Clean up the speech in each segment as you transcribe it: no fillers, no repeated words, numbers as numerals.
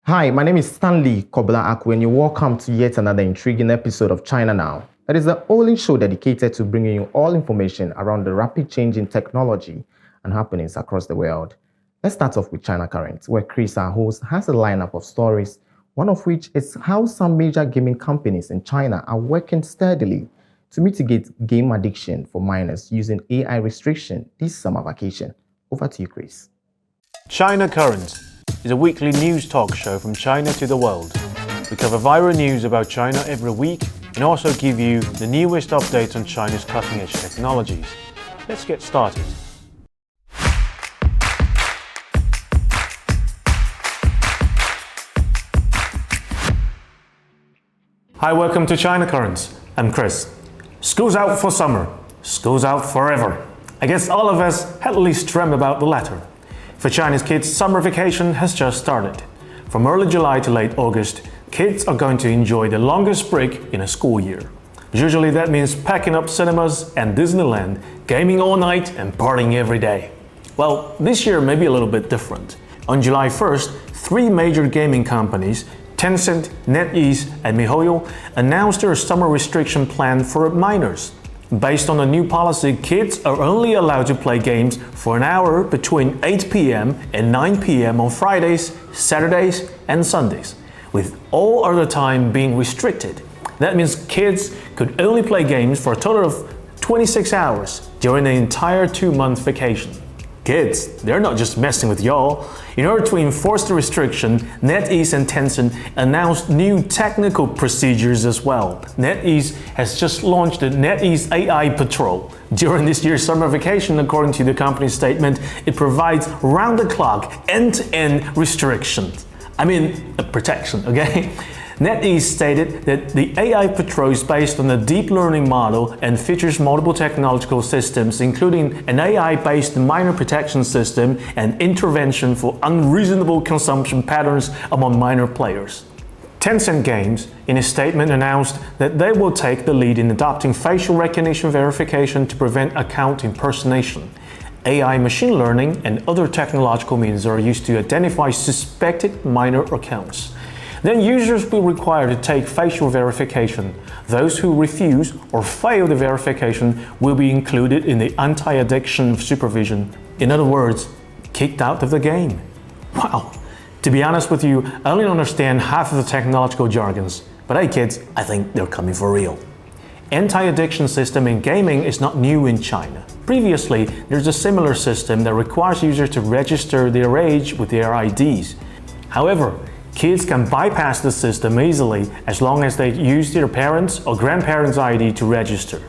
Hi, my name is Stanley Kobla Akwu, and you're welcome to yet another intriguing episode of China Now. It is the only show dedicated to bringing you all information around the rapid change in technology and happenings across the world. Let's start off with China Current, where Kris, our host, has a lineup of stories, one of which is how some major gaming companies in China are working steadily to mitigate game addiction for minors using AI restriction this summer vacation. Over to you, Kris. China Current is a weekly news talk show from China to the world. We cover viral news about China every week and also give you the newest updates on China's cutting-edge technologies. Let's get started. Hi, welcome to China Currents. I'm Kris. School's out for summer. School's out forever. I guess all of us at least dream about the latter. For Chinese kids, summer vacation has just started. From early July to late August, kids are going to enjoy the longest break in a school year. Usually that means packing up cinemas and Disneyland, gaming all night and partying every day. Well, this year may be a little bit different. On July 1st, three major gaming companies, Tencent, NetEase and MiHoYo, announced their summer restriction plan for minors. Based on the new policy, kids are only allowed to play games for an hour between 8 p.m. and 9 p.m. on Fridays, Saturdays, and Sundays, with all other time being restricted. That means kids could only play games for a total of 26 hours during the entire 2-month vacation. Kids, they're not just messing with y'all. In order to enforce the restriction, NetEase and Tencent announced new technical procedures as well. NetEase has just launched the NetEase AI Patrol. During this year's summer vacation, according to the company's statement, it provides round-the-clock, end-to-end restrictions. Protection, okay? NetEase stated that the AI Patrol is based on a deep learning model and features multiple technological systems, including an AI-based minor protection system and intervention for unreasonable consumption patterns among minor players. Tencent Games, in a statement, announced that they will take the lead in adopting facial recognition verification to prevent account impersonation. AI machine learning and other technological means are used to identify suspected minor accounts. Then users will be required to take facial verification. Those who refuse or fail the verification will be included in the anti-addiction supervision. In other words, kicked out of the game. Wow. To be honest with you, I only understand half of the technological jargons. But hey kids, I think they're coming for real. Anti-addiction system in gaming is not new in China. Previously, there's a similar system that requires users to register their age with their IDs. However, kids can bypass the system easily as long as they use their parents' or grandparents' ID to register.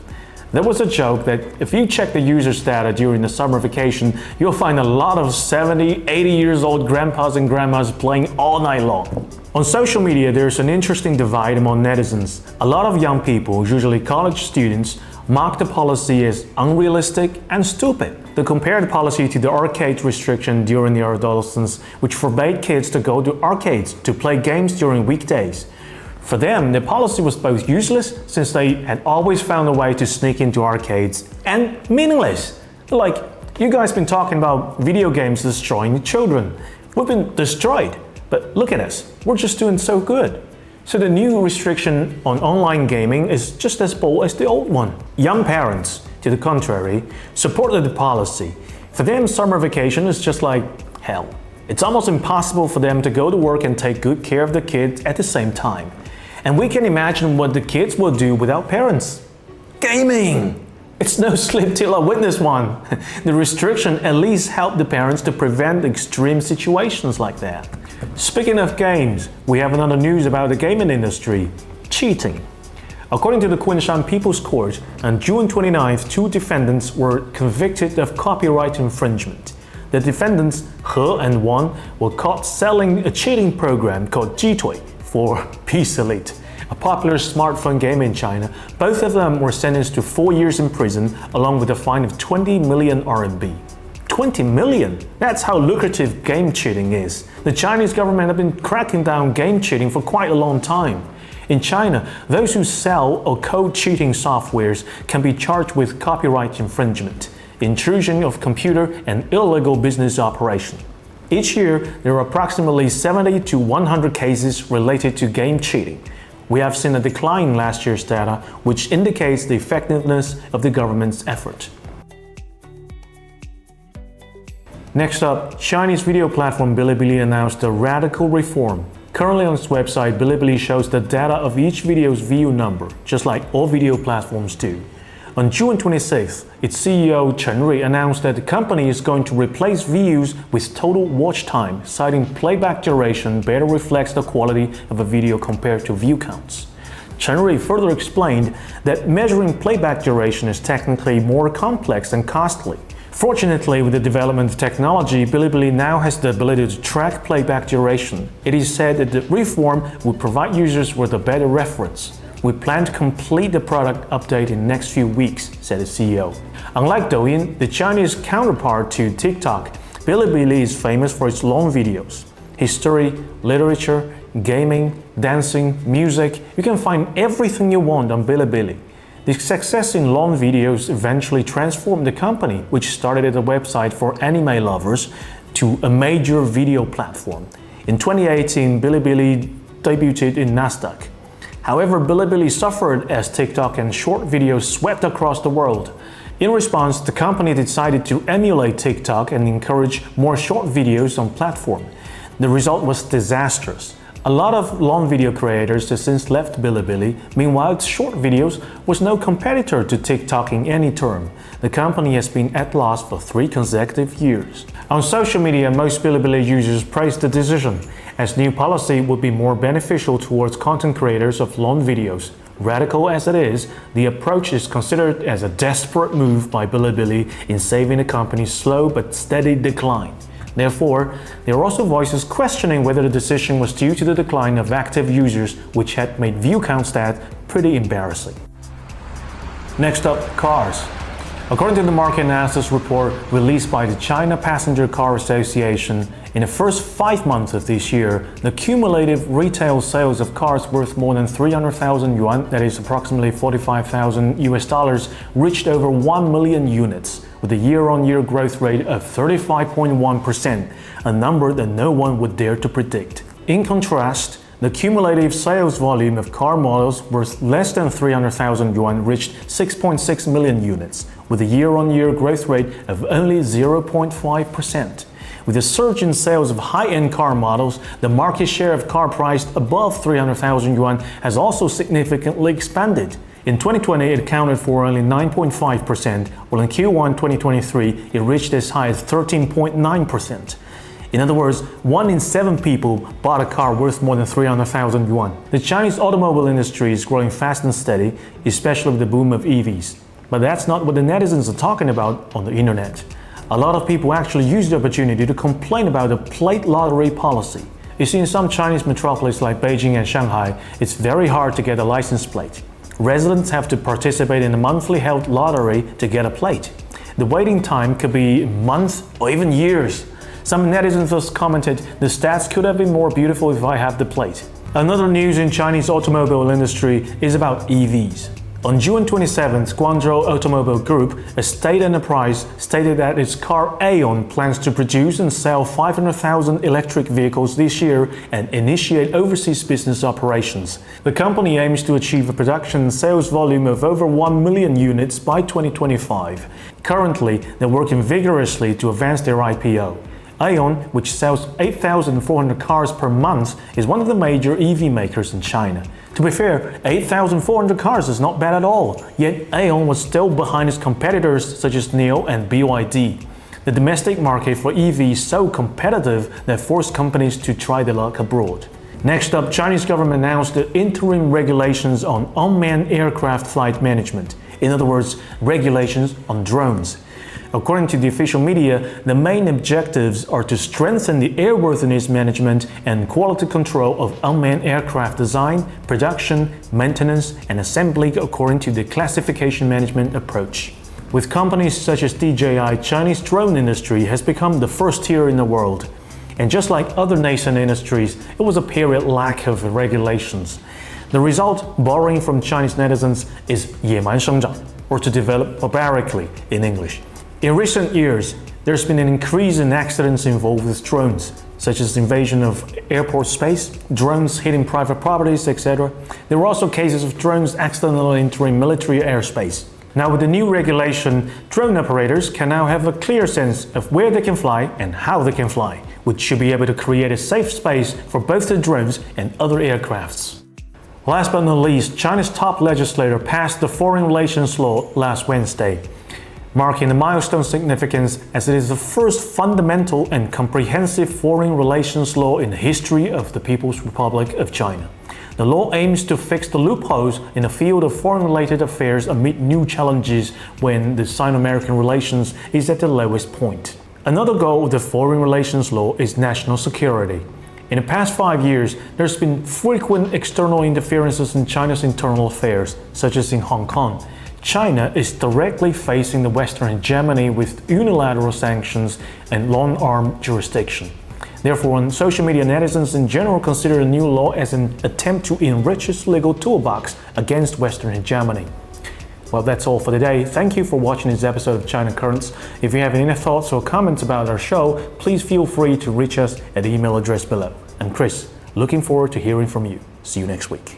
There was a joke that if you check the user's data during the summer vacation, you'll find a lot of 70, 80 years old grandpas and grandmas playing all night long. On social media, there's an interesting divide among netizens. A lot of young people, usually college students, mock the policy as unrealistic and stupid. They compare the policy to the arcade restriction during their adolescence, which forbade kids to go to arcades to play games during weekdays. For them, the policy was both useless, since they had always found a way to sneak into arcades, and meaningless. Like, you guys been talking about video games destroying children. We've been destroyed, but look at us, we're just doing so good. So the new restriction on online gaming is just as bold as the old one. Young parents, to the contrary, supported the policy. For them, summer vacation is just like hell. It's almost impossible for them to go to work and take good care of the kids at the same time. And we can imagine what the kids will do without parents. Gaming! It's no sleep till I witness one. The restriction at least helped the parents to prevent extreme situations like that. Speaking of games, we have another news about the gaming industry: cheating. According to the Kunshan People's Court, on June 29th, 2 defendants were convicted of copyright infringement. The defendants, He and Wang, were caught selling a cheating program called Jitui for Peace Elite, a popular smartphone game in China. Both of them were sentenced to 4 years in prison, along with a fine of 20 million RMB. 20 million? That's how lucrative game cheating is. The Chinese government have been cracking down game cheating for quite a long time. In China, those who sell or code cheating softwares can be charged with copyright infringement, intrusion of computer, and illegal business operation. Each year, there are approximately 70 to 100 cases related to game cheating. We have seen a decline in last year's data, which indicates the effectiveness of the government's effort. Next up, Chinese video platform Bilibili announced a radical reform. Currently on its website, Bilibili shows the data of each video's view number, just like all video platforms do. On June 26th, its CEO Chen Rui announced that the company is going to replace views with total watch time, citing playback duration better reflects the quality of a video compared to view counts. Chen Rui further explained that measuring playback duration is technically more complex and costly. Fortunately, with the development of technology, Bilibili now has the ability to track playback duration. It is said that the reform will provide users with a better reference. We plan to complete the product update in the next few weeks, said the CEO. Unlike Douyin, the Chinese counterpart to TikTok, Bilibili is famous for its long videos. History, literature, gaming, dancing, music, you can find everything you want on Bilibili. The success in long videos eventually transformed the company, which started as a website for anime lovers, to a major video platform. In 2018, Bilibili debuted in Nasdaq. However, Bilibili suffered as TikTok and short videos swept across the world. In response, the company decided to emulate TikTok and encourage more short videos on platform. The result was disastrous. A lot of long video creators have since left Bilibili. Meanwhile, its short videos was no competitor to TikTok in any term. The company has been at loss for 3 consecutive years. On social media, most Bilibili users praised the decision, as new policy would be more beneficial towards content creators of long videos. Radical as it is, the approach is considered as a desperate move by Bilibili in saving the company's slow but steady decline. Therefore, there are also voices questioning whether the decision was due to the decline of active users, which had made view count stats pretty embarrassing. Next up, cars. According to the market analysis report released by the China Passenger Car Association, in the first 5 months of this year, the cumulative retail sales of cars worth more than 300,000 yuan, that is approximately $45,000, reached over 1 million units, with a year-on-year growth rate of 35.1%, a number that no one would dare to predict. In contrast, the cumulative sales volume of car models worth less than 300,000 yuan reached 6.6 million units, with a year-on-year growth rate of only 0.5%. With a surge in sales of high-end car models, the market share of car priced above 300,000 yuan has also significantly expanded. In 2020, it accounted for only 9.5%, while in Q1 2023, it reached as high as 13.9%. In other words, 1 in 7 people bought a car worth more than 300,000 yuan. The Chinese automobile industry is growing fast and steady, especially with the boom of EVs. But that's not what the netizens are talking about on the internet. A lot of people actually use the opportunity to complain about the plate lottery policy. You see, in some Chinese metropolises like Beijing and Shanghai, it's very hard to get a license plate. Residents have to participate in a monthly held lottery to get a plate. The waiting time could be months or even years. Some netizens thus commented, "The stats could have been more beautiful if I had the plate." Another news in Chinese automobile industry is about EVs. On June 27th, Guangzhou Automobile Group, a state enterprise, stated that its car Aeon plans to produce and sell 500,000 electric vehicles this year and initiate overseas business operations. The company aims to achieve a production and sales volume of over 1 million units by 2025. Currently, they're working vigorously to advance their IPO. Aeon, which sells 8,400 cars per month, is one of the major EV makers in China. To be fair, 8,400 cars is not bad at all, yet Aeon was still behind its competitors such as NIO and BYD. The domestic market for EV is so competitive that forced companies to try their luck abroad. Next up, Chinese government announced the interim regulations on unmanned aircraft flight management. In other words, regulations on drones. According to the official media, the main objectives are to strengthen the airworthiness management and quality control of unmanned aircraft design, production, maintenance, and assembly according to the classification management approach. With companies such as DJI, Chinese drone industry has become the first tier in the world. And just like other nascent industries, it was a period lack of regulations. The result, borrowing from Chinese netizens, is 野蛮生长, or to develop barbarically in English. In recent years, there's been an increase in accidents involved with drones, such as the invasion of airport space, drones hitting private properties, etc. There were also cases of drones accidentally entering military airspace. Now, with the new regulation, drone operators can now have a clear sense of where they can fly and how they can fly, which should be able to create a safe space for both the drones and other aircrafts. Last but not least, China's top legislator passed the Foreign Relations Law last Wednesday, marking a milestone significance as it is the first fundamental and comprehensive foreign relations law in the history of the People's Republic of China. The law aims to fix the loopholes in the field of foreign-related affairs amid new challenges when the Sino-American relations is at the lowest point. Another goal of the foreign relations law is national security. In the past 5 years, there's been frequent external interferences in China's internal affairs, such as in Hong Kong. China is directly facing the Western hegemony with unilateral sanctions and long-arm jurisdiction. Therefore, on social media, netizens in general consider the new law as an attempt to enrich its legal toolbox against Western hegemony. Well, that's all for today. Thank you for watching this episode of China Currents. If you have any thoughts or comments about our show, please feel free to reach us at the email address below. I'm Kris, looking forward to hearing from you. See you next week.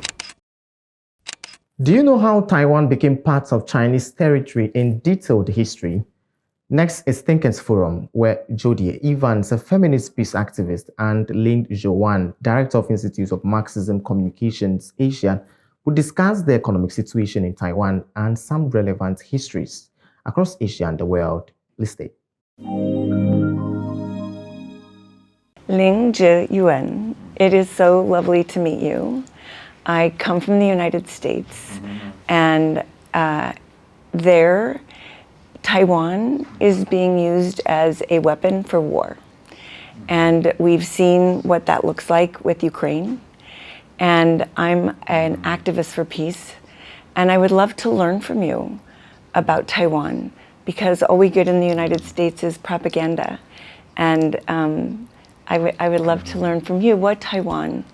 Do you know how Taiwan became part of Chinese territory in detailed history? Next is Thinkers Forum, where Jodie Evans, a feminist peace activist, and Lin Zheyuan, director of Institute of Marxism Communications Asia, will discuss the economic situation in Taiwan and some relevant histories across Asia and the world. Please stay. Lin Zheyuan, it is so lovely to meet you. I come from the United States, and there, Taiwan is being used as a weapon for war. And we've seen what that looks like with Ukraine. And I'm an activist for peace. And I would love to learn from you about Taiwan, because all we get in the United States is propaganda. And I would love to learn from you what Taiwan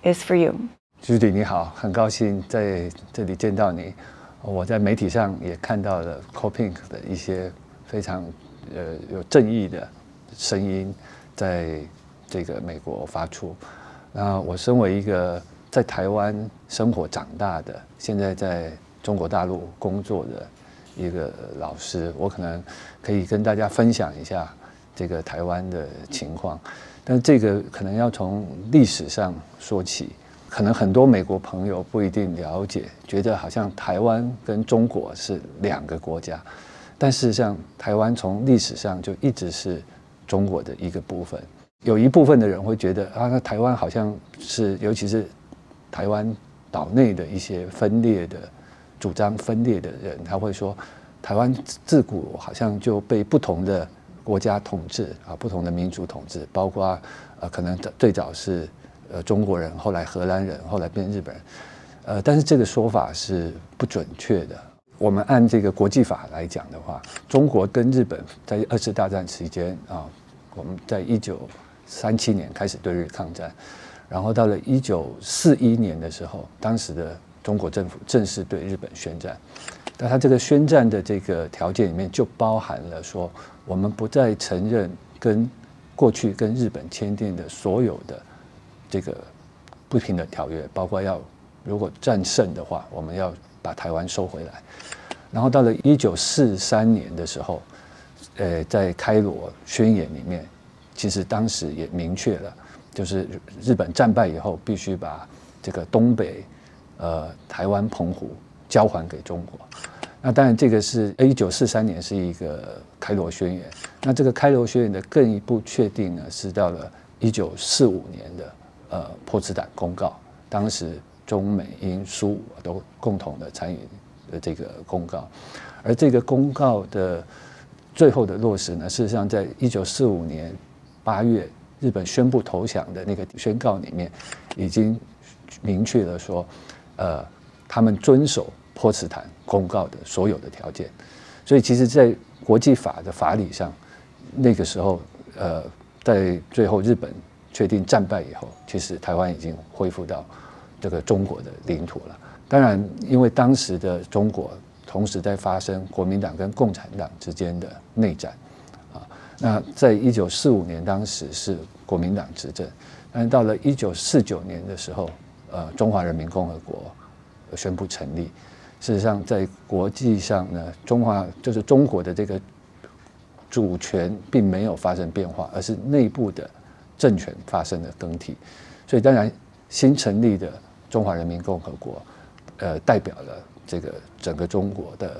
is for you. Judy 你好，很高兴在这里见到你。我在媒体上也看到了 CoPink 的一些非常有正义的声音，在这个美国发出。那我身为一个在台湾生活长大的，现在在中国大陆工作的一个老师，我可能可以跟大家分享一下这个台湾的情况。但这个可能要从历史上说起。可能很多美国朋友不一定了解，觉得好像台湾跟中国是两个国家，但事实上，台湾从历史上就一直是中国的一个部分。有一部分的人会觉得啊，那台湾好像是，尤其是台湾岛内的一些分裂的、主张分裂的人，他会说，台湾自古好像就被不同的国家统治啊，不同的民族统治，包括可能最早是。中国人，后来荷兰人，后来变日本人，但是这个说法是不准确的。我们按这个国际法来讲的话，中国跟日本在2次大战期间啊，我们在1937年开始对日抗战，然后到了1941年的时候，当时的中国政府正式对日本宣战。那他这个宣战的这个条件里面就包含了说，我们不再承认跟过去跟日本签订的所有的。这个不平等条约，包括如果战胜的话，我们要把台湾收回来。然后到了1943年的时候，在开罗宣言里面，其实当时也明确了，就是日本战败以后，必须把这个东北、台湾、澎湖交还给中国。那当然，这个是1943年是一个开罗宣言。那这个开罗宣言的更一步确定呢，是到了1945年的。波茨坦公告，当时中美英苏都共同的参与的这个公告，而这个公告的最后的落实呢，事实上在1945年8月日本宣布投降的那个宣告里面，已经明确了说，他们遵守波茨坦公告的所有的条件，所以其实，在国际法的法理上，那个时候，在最后日本。确定战败以后，其实台湾已经恢复到这个中国的领土了。当然，因为当时的中国同时在发生国民党跟共产党之间的内战，啊，那在1945年当时是国民党执政，但是到了1949年的时候，中华人民共和国宣布成立。事实上，在国际上呢，中国的这个主权并没有发生变化，而是内部的政权发生了更替。所以，当然新成立的中华人民共和国，代表了这个整个中国的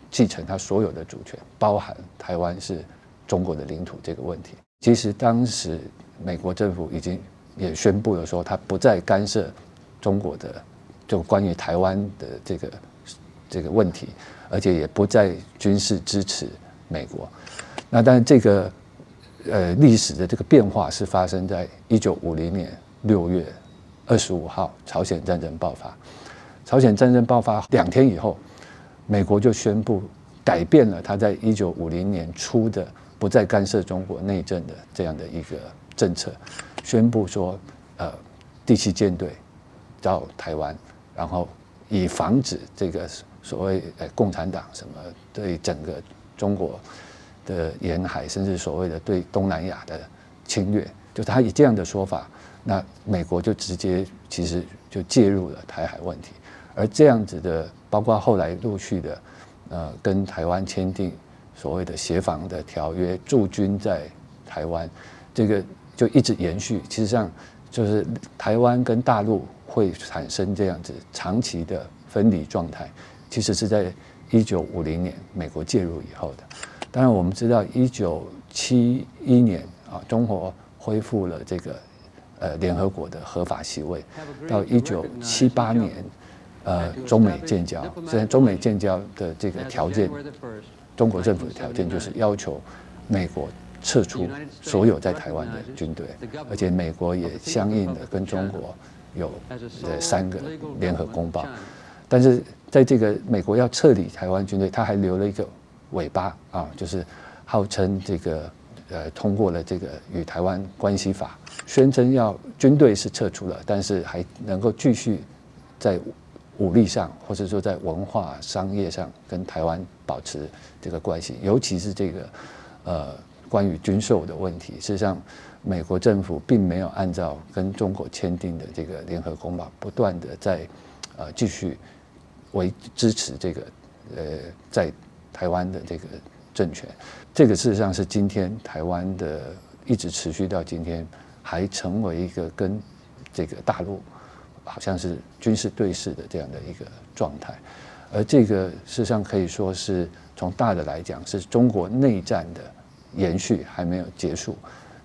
继承它所有的主权，包含台湾是中国的领土这个问题。其实当时美国政府已经也宣布了说，它不再干涉中国的就关于台湾的这个问题，而且也不再军事支持美国。那但这个历史的这个变化是发生在1950年6月25号，朝鲜战争爆发。朝鲜战争爆发2天以后，美国就宣布改变了他在1950年初的不再干涉中国内政的这样的一个政策，宣布说，第7舰队到台湾，然后以防止这个所谓共产党什么对整个中国的沿海，甚至所谓的对东南亚的侵略，就他以这样的说法，那美国就直接其实就介入了台海问题，而这样子的，包括后来陆续的，跟台湾签订所谓的协防的条约，驻军在台湾，这个就一直延续。其实上就是台湾跟大陆会产生这样子长期的分离状态，其实是在1950年美国介入以后的。当然，我们知道1971年中国恢复了这个联合国的合法席位，到1978年中美建交。现在中美建交的这个条件，中国政府的条件就是要求美国撤出所有在台湾的军队，而且美国也相应的跟中国有3个联合公报。但是在这个美国要撤离台湾军队，他还留了一个尾巴就是号称这个通过了这个与台湾关系法，宣称要军队是撤出了，但是还能够继续在武力上或者说在文化商业上跟台湾保持这个关系，尤其是这个关于军售的问题。事实上，美国政府并没有按照跟中国签订的这个联合公报，不断的在继续支持这个在台湾的这个政权。这个事实上是今天台湾的一直持续到今天，还成为一个跟这个大陆好像是军事对峙的这样的一个状态。而这个事实上可以说是从大的来讲，是中国内战的延续还没有结束。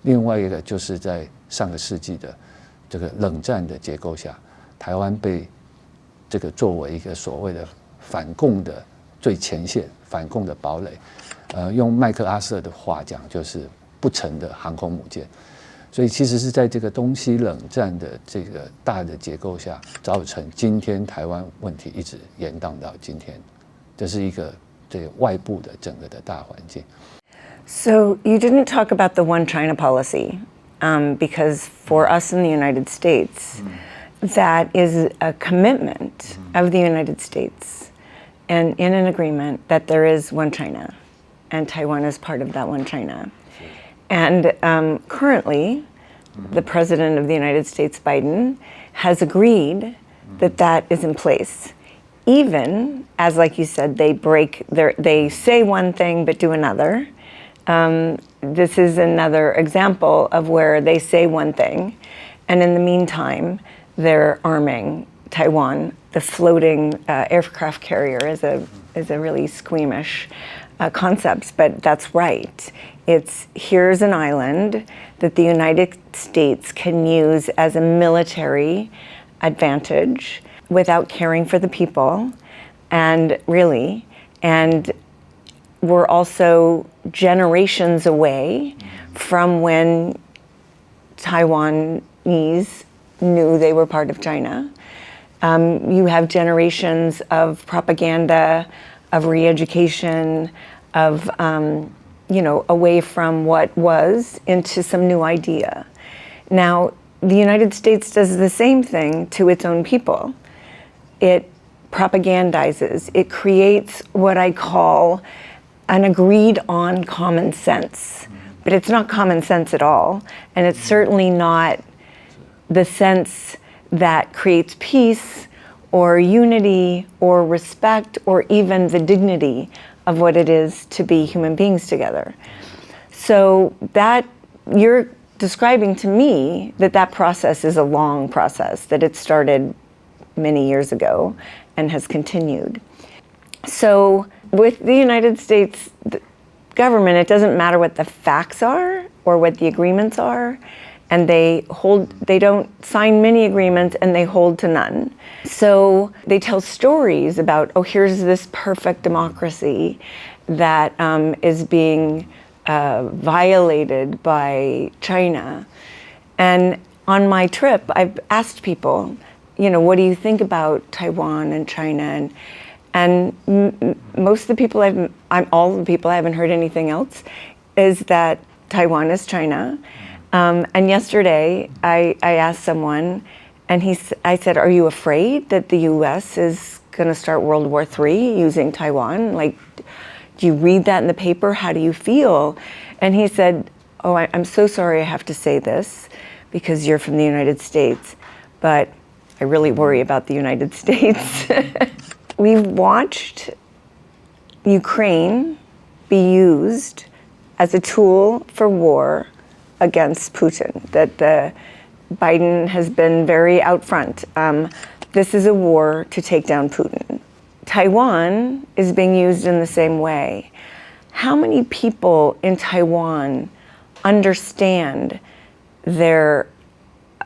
另外一个就是在上个世纪的这个冷战的结构下，台湾被这个作为一个所谓的反共的最前线、反共的堡垒，用麦克阿瑟的话讲，就是不成的航空母舰。所以其实是在这个东西冷战的这个大的结构下，造成今天台湾问题一直延宕到今天，这是一个这个外部的整个的大环境。So you didn't talk about the one China policy, because for us in the United States, that is a commitment of the United States and in an agreement that there is one China, and Taiwan is part of that one China. And currently, the President of the United States, Biden, has agreed that that is in place. Even as, like you said, they say one thing but do another. This is another example of where they say one thing, and in the meantime, they're arming Taiwan. The floating aircraft carrier is a really squeamish concept, but that's right. Here's an island that the United States can use as a military advantage without caring for the people, and we're also generations away from when Taiwanese knew they were part of China. You have generations of propaganda, of re-education, of away from what was into some new idea. Now, the United States does the same thing to its own people. It propagandizes. It creates what I call an agreed on common sense but it's not common sense at all. And it's certainly not the sense that creates peace or unity or respect or even the dignity of what it is to be human beings together. So that you're describing to me that process is a long process, that it started many years ago and has continued. So with the United States government, it doesn't matter what the facts are or what the agreements are, and they don't sign many agreements and they hold to none. So they tell stories about, oh, here's this perfect democracy that is being violated by China. And on my trip, I've asked people, what do you think about Taiwan and China? And most of the people all the people, I haven't heard anything else, is that Taiwan is China. And yesterday, I asked someone, and I said, are you afraid that the US is going to start World War III using Taiwan? Like, do you read that in the paper? How do you feel? And he said, oh, I'm so sorry I have to say this because you're from the United States, but I really worry about the United States. We've watched Ukraine be used as a tool for war against Putin, that Biden has been very out front. This is a war to take down Putin. Taiwan is being used in the same way. How many people in Taiwan understand their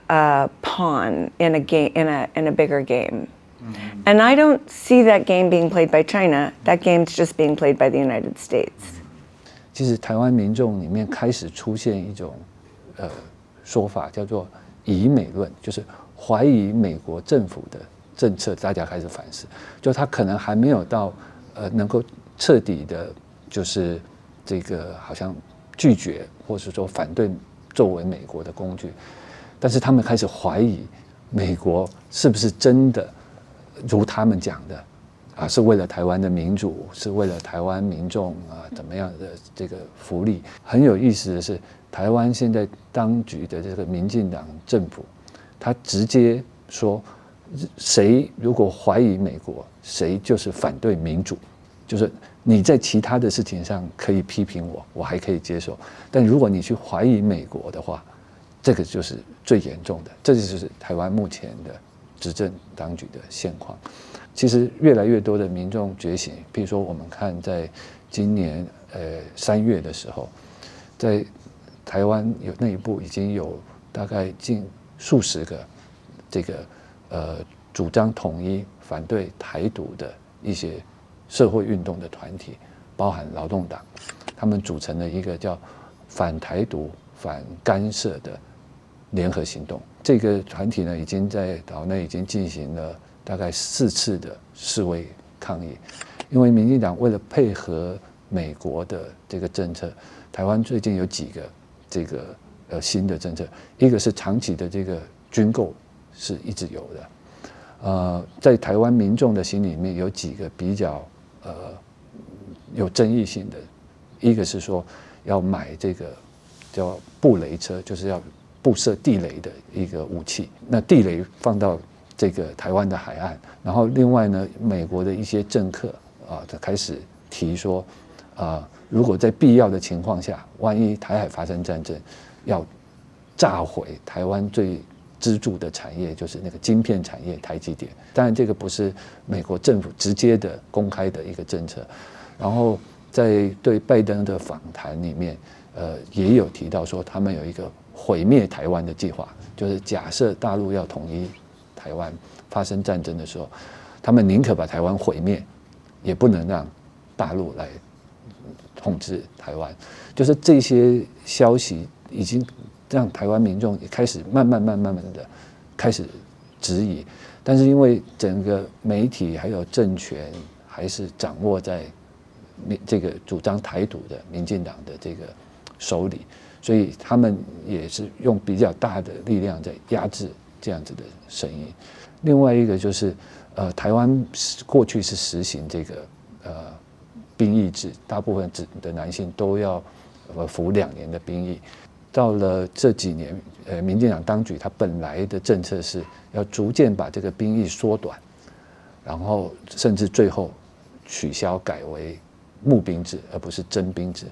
pawn in a game, in a bigger game? Mm-hmm. And I don't see that game being played by China. That game's just being played by the United States. 其实台湾民众里面开始出现一种说法，叫做疑美论，就是怀疑美国政府的政策，大家开始反思，就他可能还没有到能够彻底的，就是这个好像拒绝或者说反对作为美国的工具，但是他们开始怀疑美国是不是真的如他们讲的啊，是为了台湾的民主，是为了台湾民众啊怎么样的这个福利。很有意思的是，台湾现在当局的这个民进党政府，他直接说，谁如果怀疑美国，谁就是反对民主，就是你在其他的事情上可以批评我，我还可以接受，但如果你去怀疑美国的话，这个就是最严重的。这就是台湾目前的执政当局的现况。其实越来越多的民众觉醒，比如说我们看在今年3月的时候，在台湾内部已经有大概近数十个这个主张统一、反对台独的一些社会运动的团体，包含劳动党，他们组成了一个叫反台独、反干涉的联合行动。这个团体呢，已经在岛内已经进行了大概4次的示威抗议，因为民进党为了配合美国的这个政策，台湾最近有几个这个新的政策，一个是长期的这个军购是一直有的，在台湾民众的心里面有几个比较有争议性的，一个是说要买这个叫布雷车，就是要布设地雷的一个武器，那地雷放到这个台湾的海岸，然后另外呢，美国的一些政客他开始提说，如果在必要的情况下，万一台海发生战争，要炸毁台湾最支柱的产业，就是那个晶片产业台积电。当然，这个不是美国政府直接的公开的一个政策。然后在对拜登的访谈里面，也有提到说，他们有一个毁灭台湾的计划，就是假设大陆要统一台湾，发生战争的时候，他们宁可把台湾毁灭，也不能让大陆来统治台湾。就是这些消息已经让台湾民众也开始慢慢的开始质疑，但是因为整个媒体还有政权还是掌握在这个主张台独的民进党的这个手里，所以他们也是用比较大的力量在压制这样子的声音。另外一个就是台湾过去是实行这个兵役制，大部分的男性都要服2年的兵役。到了这几年，民进党当局他本来的政策是要逐渐把这个兵役缩短，然后甚至最后取消改为募兵制，而不是征兵制。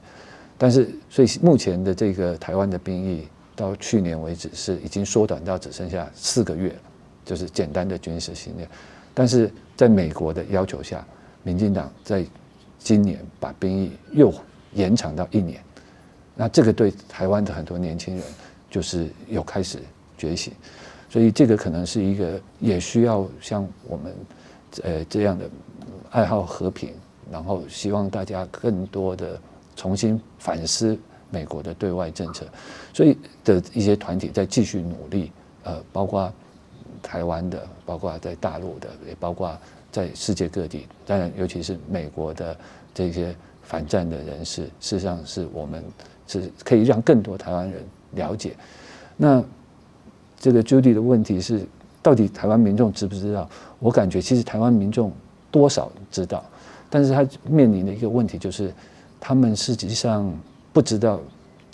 但是，所以目前的这个台湾的兵役到去年为止是已经缩短到只剩下4个月了，就是简单的军事训练。但是在美国的要求下，民进党在今年把兵役又延长到1年。那这个对台湾的很多年轻人就是有开始觉醒，所以这个可能是一个也需要像我们这样的爱好和平，然后希望大家更多的重新反思美国的对外政策，所以的一些团体在继续努力，包括台湾的，包括在大陆的，也包括在世界各地，当然尤其是美国的这些反战的人士，事实上是我们是可以让更多台湾人了解。那这个 Jodie 的问题是，到底台湾民众知不知道？我感觉其实台湾民众多少知道，但是他面临的一个问题就是，他们实际上不知道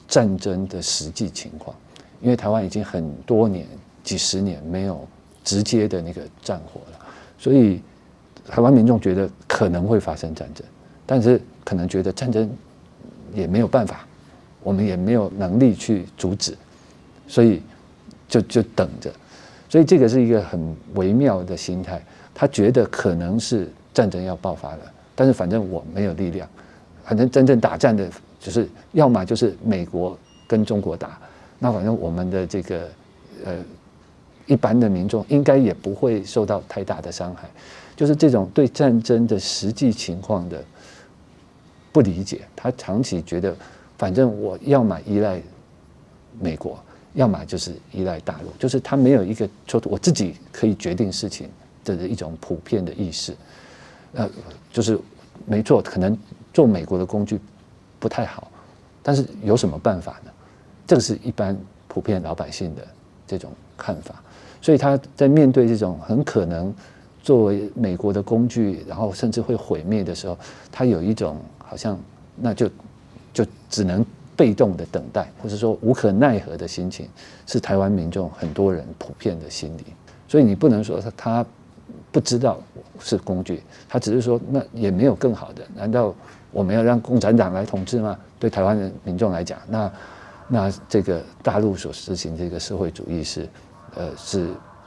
战争的实际情况，因为台湾已经很多年、几十年没有直接的那个战火了，所以台湾民众觉得可能会发生战争，但是可能觉得战争也没有办法，我们也没有能力去阻止，所以就等着。所以这个是一个很微妙的心态，他觉得可能是战争要爆发了，但是反正我没有力量，反正真正打战的就是要么就是美国跟中国打，那反正我们的这个一般的民众应该也不会受到太大的伤害，就是这种对战争的实际情况的不理解，他长期觉得反正我要么依赖美国，要么就是依赖大陆，就是他没有一个说我自己可以决定事情的一种普遍的意识。就是没错，可能做美国的工具不太好，但是有什么办法呢？这个是一般普遍老百姓的这种看法。所以他在面对这种很可能作为美国的工具，然后甚至会毁灭的时候，他有一种好像那就只能被动的等待，或者说无可奈何的心情，是台湾民众很多人普遍的心理。所以你不能说他不知道是工具，他只是说那也没有更好的，难道我们要让共产党来统治吗？对台湾的民众来讲，那这个大陆所实行这个社会主义是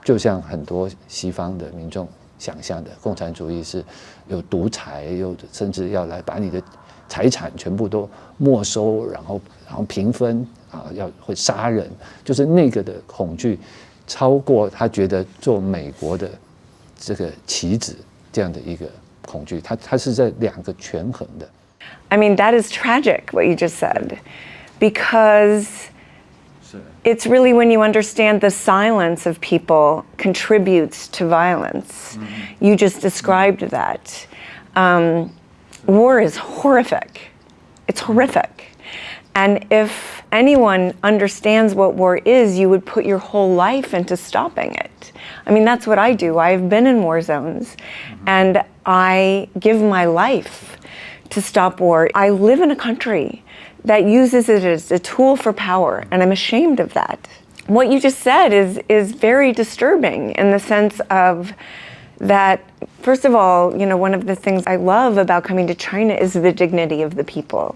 就像很多西方的民众想象的，共产主义是有独裁，甚至要来把你的财产全部都没收，然后平分啊，会杀人，就是那个的恐惧超过他觉得做美国的这个棋子这样的一个恐惧，他是在2个权衡的。I mean, that is tragic, what you just said, because it's really when you understand the silence of people contributes to violence. You just described that. War is horrific. It's horrific. And if anyone understands what war is, you would put your whole life into stopping it. I mean, that's what I do. I've been in war zones, and I give my life to stop war. I live in a country that uses it as a tool for power, and I'm ashamed of that. What you just said is very disturbing in the sense of that, first of all, you know, one of the things I love about coming to China is the dignity of the people.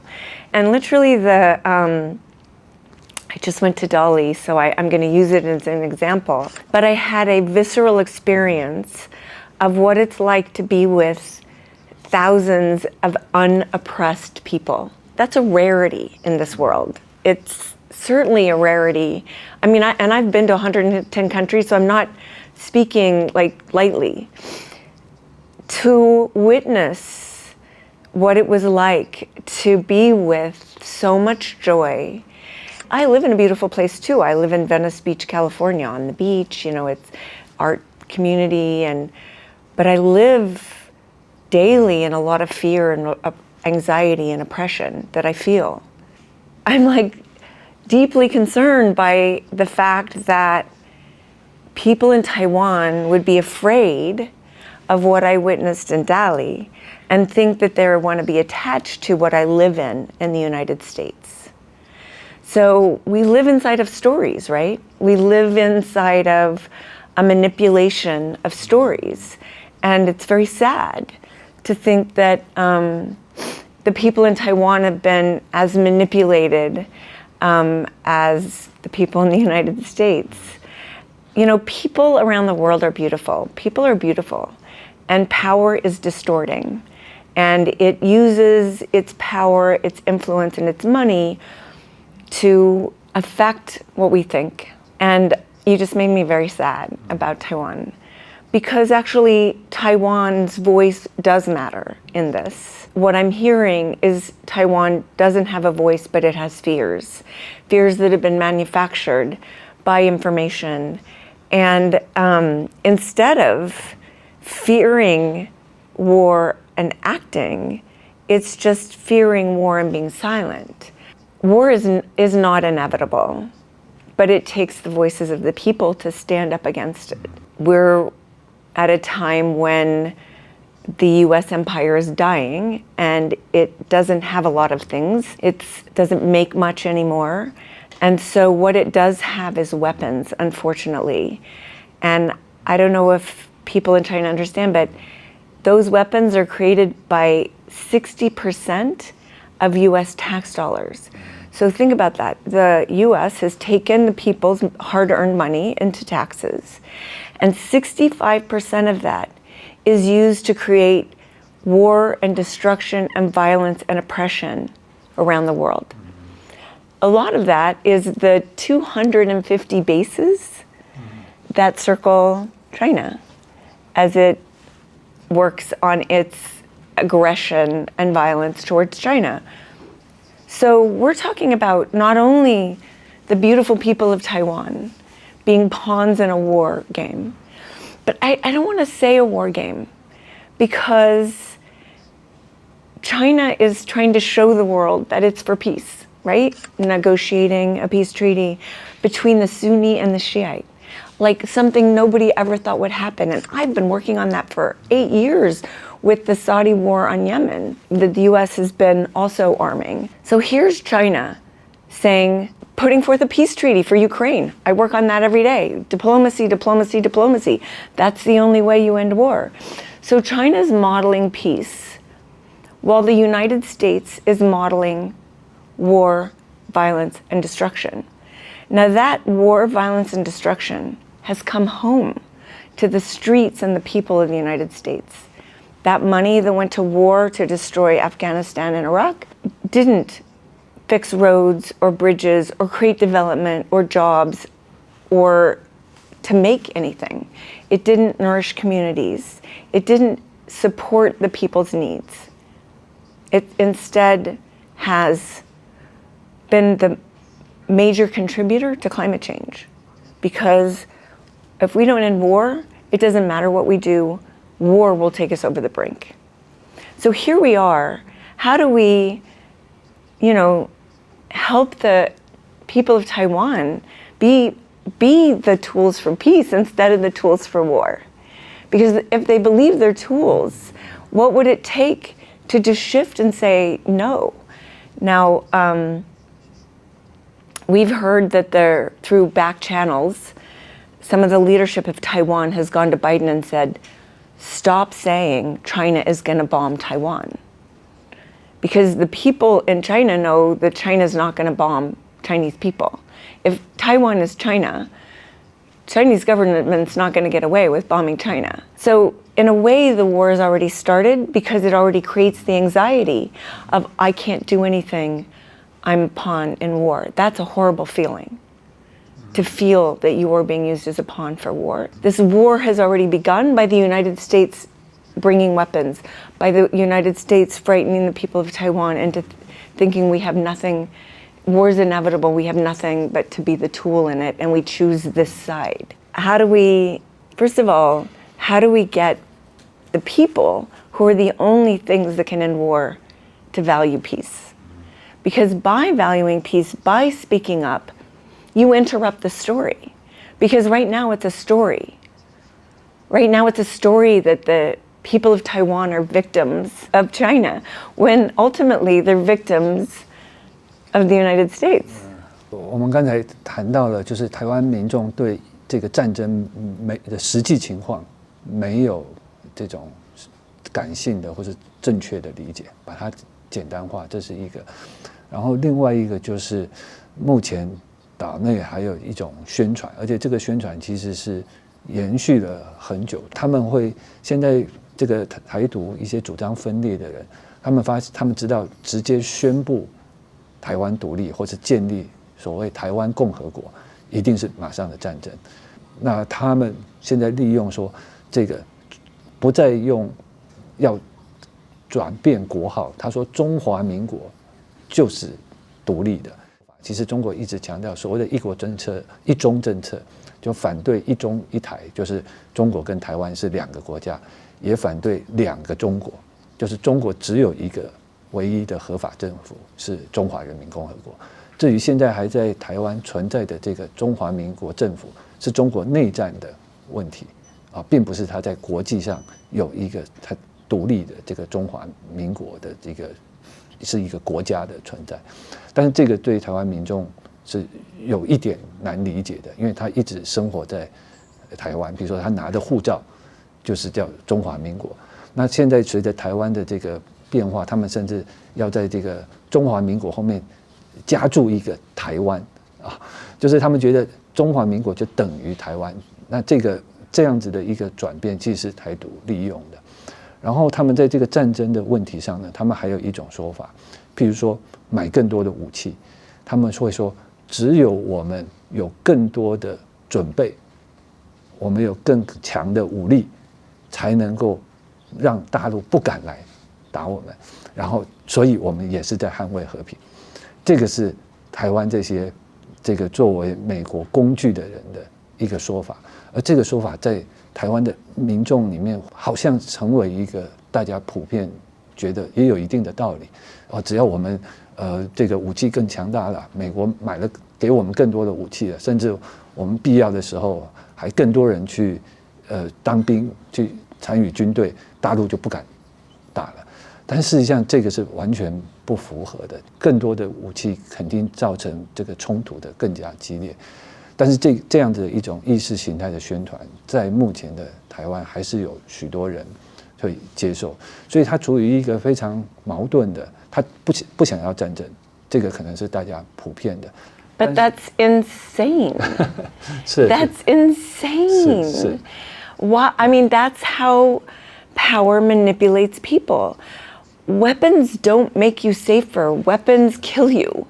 And literally I just went to Delhi, so I'm going to use it as an example. But I had a visceral experience of what it's like to be with thousands of unoppressed people. That's a rarity in this world. It's certainly a rarity. I mean, I've been to 110 countries, so I'm not speaking like lightly. To witness what it was like to be with so much joy. I live in a beautiful place too. I live in Venice Beach, California, on the beach. You know, it's art community, but I live daily in a lot of fear and anxiety and oppression that I feel. I'm like deeply concerned by the fact that people in Taiwan would be afraid of what I witnessed in Delhi and think that they want to be attached to what I live in the United States. So we live inside of stories, right? We live inside of a manipulation of stories. And it's very sad to think that the people in Taiwan have been as manipulated as the people in the United States. You know, people around the world are beautiful. People are beautiful. And power is distorting. And it uses its power, its influence, and its money to affect what we think. And you just made me very sad about Taiwan, because actually Taiwan's voice does matter in this. What I'm hearing is Taiwan doesn't have a voice, but it has fears. Fears that have been manufactured by information. And instead of fearing war and acting, it's just fearing war and being silent. War is not inevitable, but it takes the voices of the people to stand up against it. We're at a time when the US empire is dying and it doesn't have a lot of things. It doesn't make much anymore. And so what it does have is weapons, unfortunately. And I don't know if people in China understand, but those weapons are created by 60% of US tax dollars. So think about that. The US has taken the people's hard-earned money into taxes, and 65% of that is used to create war and destruction and violence and oppression around the world. A lot of that is the 250 bases that circle China as it works on its aggression and violence towards China. So we're talking about not only the beautiful people of Taiwan being pawns in a war game, but I don't want to say a war game, because China is trying to show the world that it's for peace, right? Negotiating a peace treaty between the Sunni and the Shiite, like something nobody ever thought would happen. And I've been working on that for 8 years with the Saudi war on Yemen that the US has been also arming. So here's China saying, putting forth a peace treaty for Ukraine. I work on that every day. Diplomacy, diplomacy, diplomacy. That's the only way you end war. So China's modeling peace, while the United States is modeling war, violence, and destruction. Now that war, violence, and destruction has come home to the streets and the people of the United States. That money that went to war to destroy Afghanistan and Iraq didn't fix roads or bridges or create development or jobs or to make anything. It didn't nourish communities. It didn't support the people's needs. It instead has been the major contributor to climate change, because if we don't end war, it doesn't matter what we do, war will take us over the brink. So here we are. How do we, help the people of Taiwan be the tools for peace instead of the tools for war? Because if they believe they're tools, what would it take to just shift and say no? Now, we've heard that through back channels, some of the leadership of Taiwan has gone to Biden and said, stop saying China is going to bomb Taiwan. Because the people in China know that China's not going to bomb Chinese people. If Taiwan is China, Chinese government's not going to get away with bombing China. So in a way, the war has already started, because it already creates the anxiety of, I can't do anything, I'm a pawn in war. That's a horrible feeling, to feel that you are being used as a pawn for war. This war has already begun by the United States bringing weapons, by the United States frightening the people of Taiwan into thinking we have nothing, war is inevitable, we have nothing but to be the tool in it, and we choose this side. First of all, how do we get the people who are the only things that can end war to value peace? Because by valuing peace, by speaking up, you interrupt the story. Because right now it's a story. Right now it's a story that the people of Taiwan are victims of China, when ultimately they're victims of the United States. 我们刚才谈到了，就是台湾民众对这个战争的实际情况没有这种感性的或是正确的理解，把它简单化，这是一个。然后另外一个就是目前岛内还有一种宣传，而且这个宣传其实是延续了很久。他们会现在这个台独一些主张分裂的人，他们知道直接宣布台湾独立或是建立所谓台湾共和国，一定是马上的战争。那他们现在利用说这个不再用要转变国号，他说中华民国就是独立的。其实中国一直强调所谓的一国政策、一中政策，就反对一中一台，就是中国跟台湾是两个国家，也反对两个中国，就是中国只有一个唯一的合法政府是中华人民共和国。至于现在还在台湾存在的这个中华民国政府，是中国内战的问题啊，并不是他在国际上有一个他独立的这个中华民国的这个是一个国家的存在。但是这个对台湾民众是有一点难理解的，因为他一直生活在台湾，比如说他拿的护照就是叫中华民国。那现在随着台湾的这个变化，他们甚至要在这个中华民国后面加注一个台湾啊，就是他们觉得中华民国就等于台湾。那这样子的一个转变，其实是台独利用的。然后他们在这个战争的问题上呢，他们还有一种说法，譬如说买更多的武器，他们会说只有我们有更多的准备，我们有更强的武力，才能够让大陆不敢来打我们。然后，所以我们也是在捍卫和平。这个是台湾这个作为美国工具的人的一个说法，而这个说法在台湾的民众里面好像成为一个大家普遍觉得也有一定的道理哦，只要我们这个武器更强大了，美国给我们更多的武器了，甚至我们必要的时候还更多人去当兵去参与军队，大陆就不敢打了。但事实上这个是完全不符合的，更多的武器肯定造成这个冲突的更加激烈。但是这样的一种意识形态的宣传，在目前的台湾还是有许多人会接受，所以他处于一个非常矛盾的，他不想要战争，这个可能是大家普遍的。But that's insane. 是 That's insane. 是 Why? I mean, that's how power manipulates people. Weapons don't make you safer. Weapons kill you.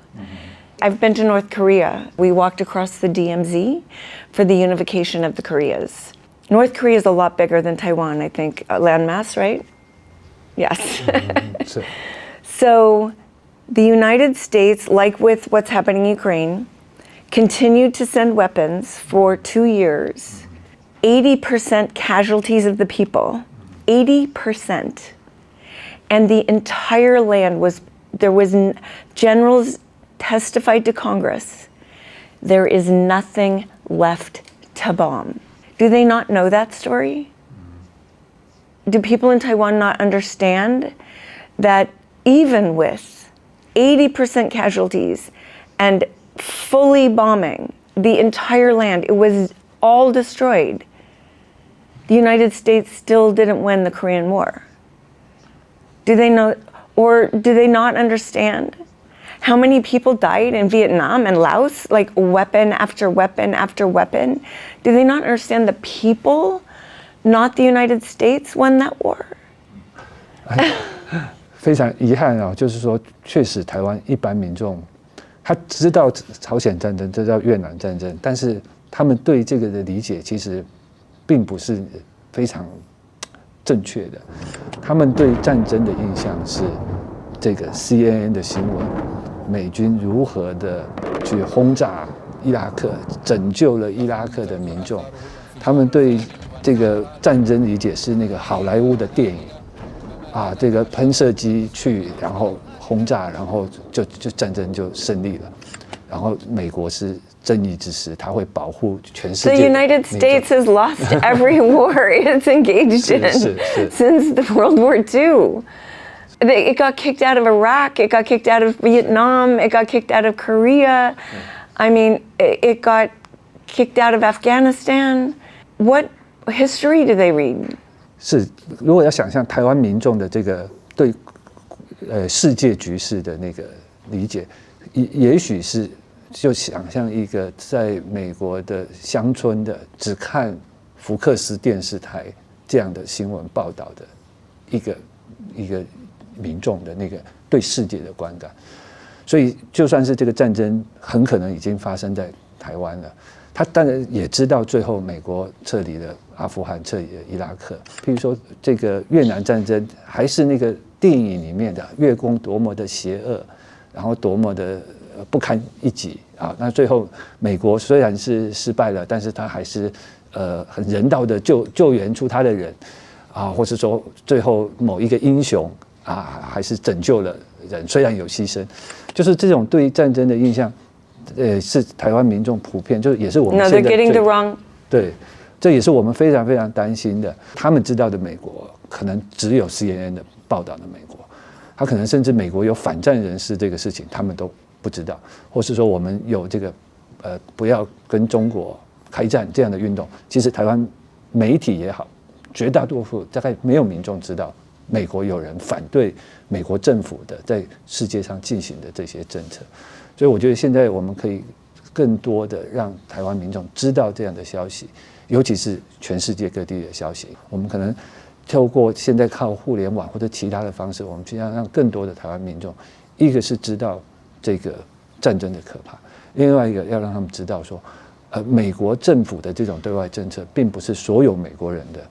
I've been to North Korea. We walked across the DMZ for the unification of the Koreas. North Korea is a lot bigger than Taiwan, I think, landmass, right? Yes.是 So the United States, like with what's happening in Ukraine, continued to send weapons for 2 years. 80% casualties of the people, 80%. And the entire land generals testified to Congress, there is nothing left to bomb. Do they not know that story? Do people in Taiwan not understand that even with 80% casualties and fully bombing the entire land, it was all destroyed, the United States still didn't win the Korean War? Do they know, or do they not understand how many people died in Vietnam and Laos, like weapon after weapon after weapon? Do they not understand the people, not the United States, won that war? 非常遗憾啊，就是说，确实台湾一般民众他知道朝鲜战争，知道越南战争，但是他们对这个的理解其实并不是非常正确的。他们对战争的印象是这个 CNN 的新闻，美军如何的去轰炸伊拉克，拯救了伊拉克的民众。他们对这个战争理解是那个好莱坞的电影啊，这个喷射机去，然后轰炸，然后就战争就胜利了。然后美国是正义之师，他会保护全世界。 The United States has lost every war it's engaged in since the World War II. It got kicked out of Iraq, it got kicked out of Vietnam, it got kicked out of Korea. I mean, it got kicked out of Afghanistan. What history do they read? 是，如果要想象台湾民众的这个对世界局势的那个理解，也许是就想象一个在美国的乡村的只看福克斯电视台这样的新闻报道的一个民众的那个对世界的观感。所以就算是这个战争很可能已经发生在台湾了，他当然也知道最后美国撤离了阿富汗，撤离了伊拉克。譬如说这个越南战争，还是那个电影里面的越共多么的邪恶，然后多么的不堪一击啊！那最后美国虽然是失败了，但是他还是很人道的救援出他的人啊，或是说最后某一个英雄啊，还是拯救了人，虽然有牺牲，就是这种对战争的印象，是台湾民众普遍，就是也是我们 No, 现 they're 在 getting the wrong. 对，这也是我们非常非常担心的。他们知道的美国，可能只有 CNN 的报道的美国，他可能甚至美国有反战人士这个事情，他们都不知道，或是说我们有这个不要跟中国开战这样的运动，其实台湾媒体也好，绝大多数大概没有民众知道，美国有人反对美国政府的在世界上进行的这些政策。所以我觉得现在我们可以更多的让台湾民众知道这样的消息，尤其是全世界各地的消息。我们可能透过现在靠互联网或者其他的方式，我们尽量让更多的台湾民众，一个是知道这个战争的可怕，另外一个要让他们知道说，美国政府的这种对外政策并不是所有美国人的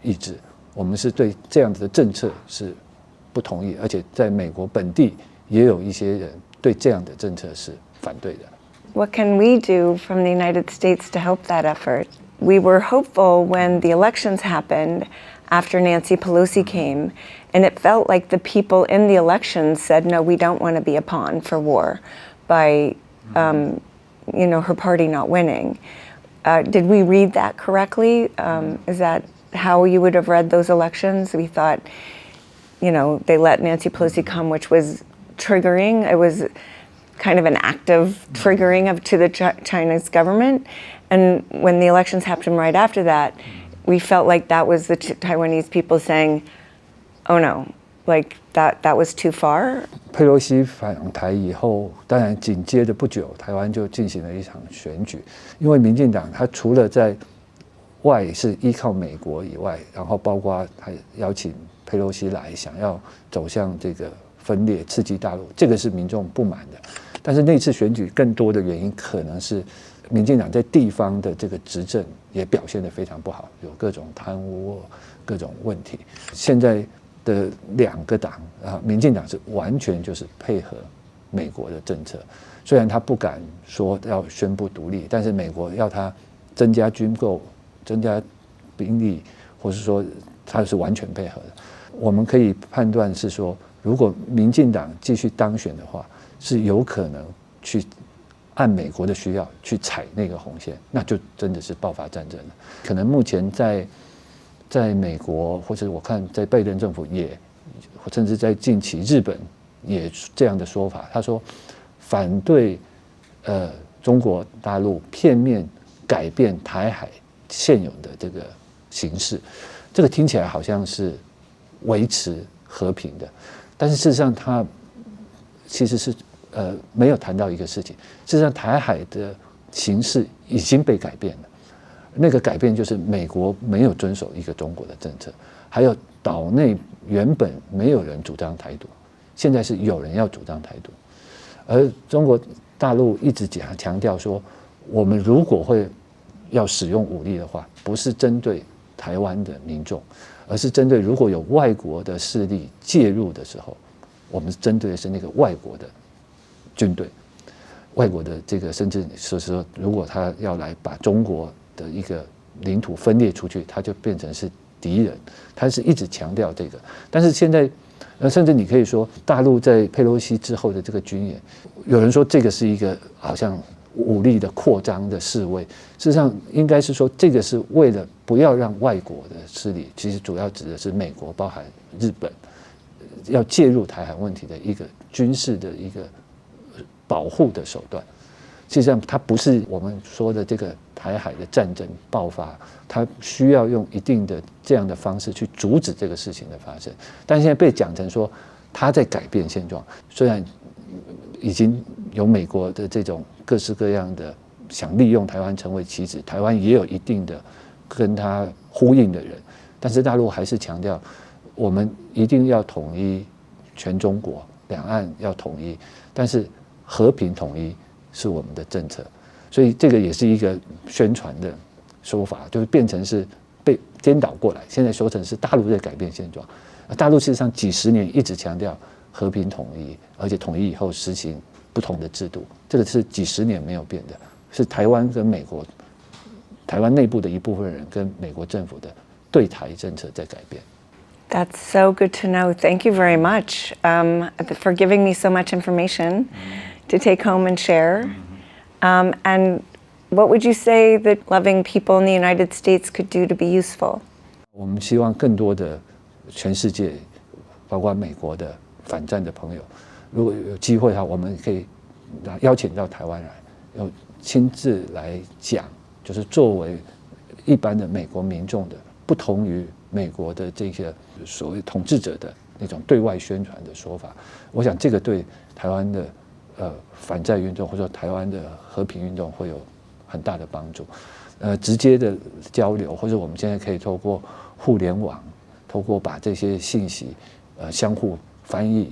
意志，我们是对这样子的政策是不同意，而且在美国本地也有一些人对这样的政策是反对的。What can we do from the United States to help that effort? We were hopeful when the elections happened after Nancy Pelosi came, and it felt like the people in the elections said, no, we don't want to be a pawn for war by, her party not winning. Did we read that correctly? Is that how you would have read those elections? We thought, they let Nancy Pelosi come, which was triggering. It was kind of an act of triggering to the Chinese government. And when the elections happened right after that, we felt like that was the Taiwanese people saying, oh no, like that was too far. 佩洛西访台以后，当然紧接着不久，台湾就进行了一场选举。因为民进党他除了在外是依靠美国以外，然后包括他邀请佩洛西来，想要走向这个分裂、刺激大陆，这个是民众不满的。但是那次选举更多的原因可能是民进党在地方的这个执政也表现得非常不好，有各种贪污、各种问题。现在的两个党啊，民进党是完全就是配合美国的政策，虽然他不敢说要宣布独立，但是美国要他增加军购、增加兵力，或是说他是完全配合的。我们可以判断是说，如果民进党继续当选的话，是有可能去按美国的需要去踩那个红线，那就真的是爆发战争了。可能目前在美国，或者我看在拜登政府也，甚至在近期日本也这样的说法，他说反对中国大陆片面改变台海现有的这个形势，这个听起来好像是维持和平的，但是事实上他其实是没有谈到一个事情，事实上台海的形势已经被改变了。那个改变就是美国没有遵守一个中国的政策，还有岛内原本没有人主张台独，现在是有人要主张台独，而中国大陆一直强调说，我们如果会要使用武力的话，不是针对台湾的民众，而是针对如果有外国的势力介入的时候，我们针对的是那个外国的军队，外国的这个，甚至说如果他要来把中国的一个领土分裂出去，他就变成是敌人。他是一直强调这个，但是现在，甚至你可以说，大陆在佩洛西之后的这个军演，有人说这个是一个好像武力的扩张的示威，事实上应该是说，这个是为了不要让外国的势力，其实主要指的是美国，包含日本，要介入台海问题的一个军事的一个保护的手段。实际上它不是我们说的这个台海的战争爆发，它需要用一定的这样的方式去阻止这个事情的发生。但现在被讲成说它在改变现状，虽然已经有美国的这种各式各样的想利用台湾成为棋子，台湾也有一定的跟它呼应的人，但是大陆还是强调我们一定要统一全中国，两岸要统一，但是和平统一是我们的政策，所以这个也是一个宣传的说法，就是变成是被颠倒过来，现在说成是大陆在改变现状。大陆事实上几十年一直强调和平统一，而且统一以后实行不同的制度，这个是几十年没有变的，是台湾跟美国、台湾内部的一部分人跟美国政府的对台政策在改变。That's so good to know. Thank you very much for giving me so much information to take home and share. And what would you say that loving people in the United States could do to be useful? 我们希望更多的全世界，包括美国的反战的朋友，如果有机会的话，我们可以邀请到台湾来，要亲自来讲，就是作为一般的美国民众的，不同于美国的这些所谓统治者的那种对外宣传的说法，我想这个对台湾的反战运动或者说台湾的和平运动会有很大的帮助。直接的交流，或者我们现在可以透过互联网，透过把这些信息相互翻译，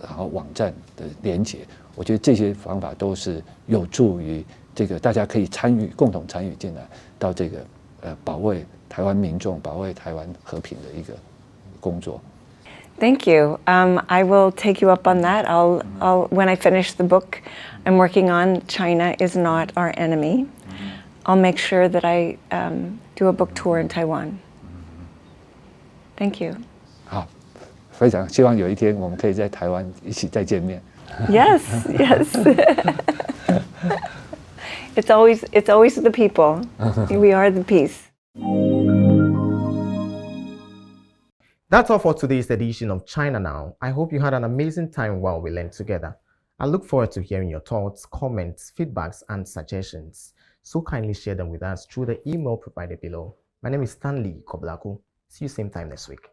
然后网站的连结，我觉得这些方法都是有助于这个大家可以参与，共同参与进来到这个保卫台湾民众、保卫台湾和平的一个工作。Thank you. I will take you up on that. When I finish the book I'm working on, China is not our enemy. I'll make sure that I do a book tour in Taiwan. Thank you. 好，非常希望有一天我们可以在台湾一起再见面。Yes, yes. It's always the people. We are the peace. That's all for today's edition of China Now. I hope you had an amazing time while we learned together. I look forward to hearing your thoughts, comments, feedbacks, and suggestions. So kindly share them with us through the email provided below. My name is Stanley Koblaku. See you same time next week.